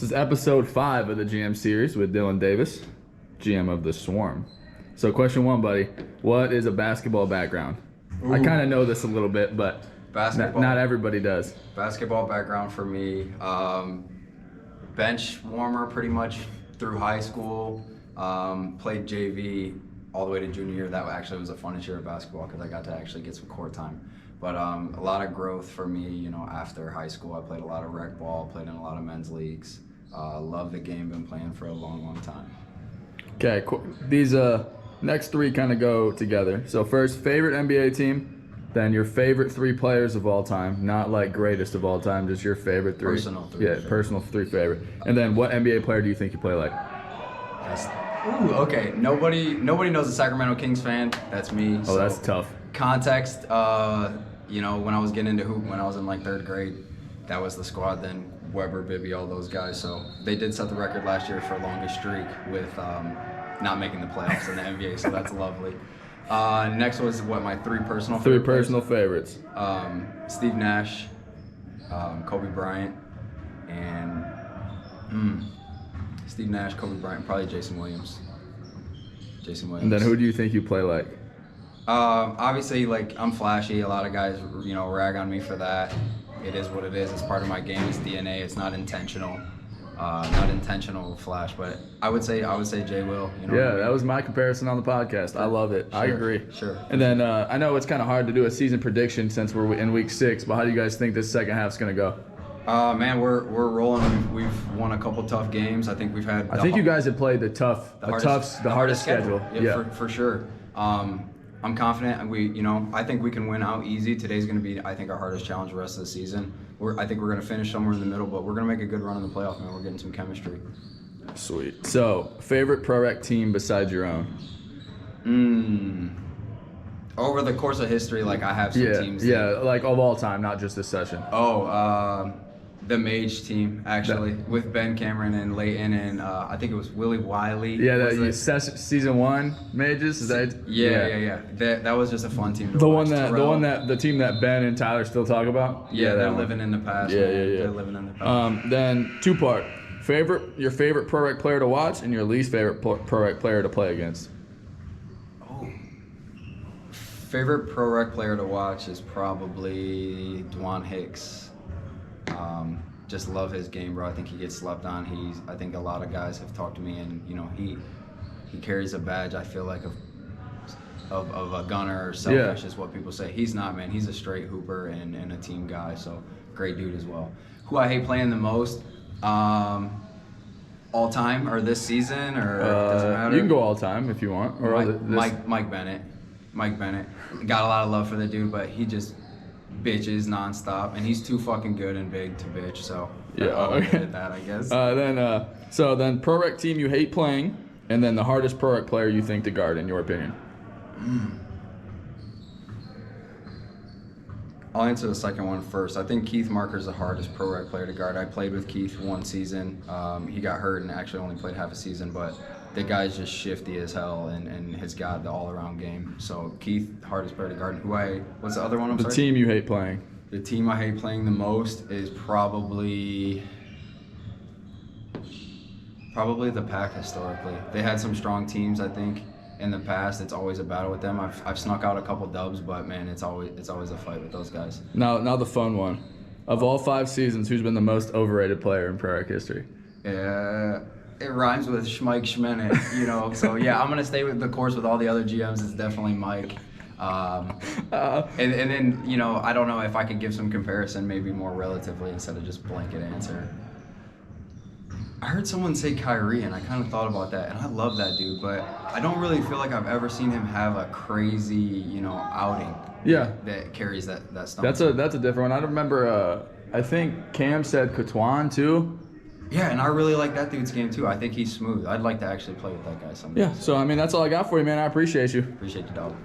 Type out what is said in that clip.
is episode 5 of the GM series with Dylan Davis, GM of the Swarm. So question 1, buddy. What is a basketball background? Ooh. I kind of know this a little bit, but not everybody does. Basketball background for me, bench warmer pretty much through high school. Played JV all the way to junior year. That actually was the funnest year of basketball because I got to actually get some court time. But a lot of growth for me, after high school. I played a lot of rec ball, played in a lot of men's leagues. Love the game, been playing for a long, long time. Okay, cool. These next 3 kind of go together. So first, favorite NBA team, then your favorite 3 players of all time, not like greatest of all time, just your favorite 3. Personal 3. Yeah, personal 3 favorite. And then what NBA player do you think you play like? Okay. Nobody knows a Sacramento Kings fan. That's me. Oh, so that's tough. Context, when I was getting into hoop when I was in like 3rd grade, that was the squad then. Weber, Bibby, all those guys. So they did set the record last year for longest streak with not making the playoffs in the NBA. So that's lovely. Next was my 3 personal favorites. 3 personal favorites. Steve Nash, Kobe Bryant, and Steve Nash, Kobe Bryant, probably Jason Williams. And then who do you think you play like? Obviously, I'm flashy. A lot of guys, rag on me for that. It is what it is. It's part of my game. It's DNA. It's not intentional. Not intentional flash, but I would say Jay Will. That was my comparison on the podcast. I love it. Sure, I agree. Sure. And then I know it's kind of hard to do a season prediction since we're in week 6, but how do you guys think this second half's gonna go? Man, we're rolling. We've won a couple tough games. I think we've had. I think you guys have played the hardest schedule. Yeah, for sure. I'm confident, and I think we can win out easy. Today's going to be, I think, our hardest challenge the rest of the season. I think we're going to finish somewhere in the middle, but we're going to make a good run in the playoff, man. We're getting some chemistry. Sweet. So, favorite Prorec team besides your own? Over the course of history, I have some teams. Yeah, like of all time, not just this session. The Mage team, actually, with Ben Cameron and Leighton and I think it was Willie Wiley. Yeah, season 1 Mages. Is that? Yeah. That was just a fun team to watch. The team that Ben and Tyler still talk about. Yeah, they're living in the past. Yeah. They're living in the past. Then 2-part. Your favorite Prorec player to watch and your least favorite Prorec player to play against. Favorite Prorec player to watch is probably Dwan Hicks. Just love his game, bro. I think he gets slept on. I think a lot of guys have talked to me, and he carries a badge. I feel like of a gunner or selfish is what people say. He's not, man. He's a straight hooper and a team guy. So great dude as well. Who I hate playing the most, all time or this season or doesn't matter. You can go all time if you want. Or Mike Bennett. Mike Bennett. Got a lot of love for the dude, but he just bitches nonstop, and he's too fucking good and big to bitch. So I'll admit that, I guess. Then Prorec team you hate playing, and then the hardest Prorec player you think to guard, in your opinion. I'll answer the second one first. I think Keith Marker's the hardest Prorec player to guard. I played with Keith 1 season. He got hurt and actually only played half a season, but the guy's just shifty as hell and has got the all-around game. So Keith, hardest player to guard. What's the other one? The team you hate playing. The team I hate playing the most is probably the Pack historically. They had some strong teams, I think, in the past. It's always a battle with them. I've snuck out a couple dubs, but man, it's always a fight with those guys. Now the fun one. Of all 5 seasons, who's been the most overrated player in Prorec history? It rhymes with Schmike Schmenek, So yeah, I'm gonna stay with the course with all the other GMs. It's definitely Mike. And then I don't know if I could give some comparison, maybe more relatively instead of just blanket answer. I heard someone say Kyrie, and I kind of thought about that, and I love that dude, but I don't really feel like I've ever seen him have a crazy, outing. Yeah. That carries that stuff. That's a different one. I remember. I think Cam said Katwan too. Yeah, and I really like that dude's game too. I think he's smooth. I'd like to actually play with that guy someday. Yeah. So I mean, that's all I got for you, man. I appreciate you. Appreciate you, dog.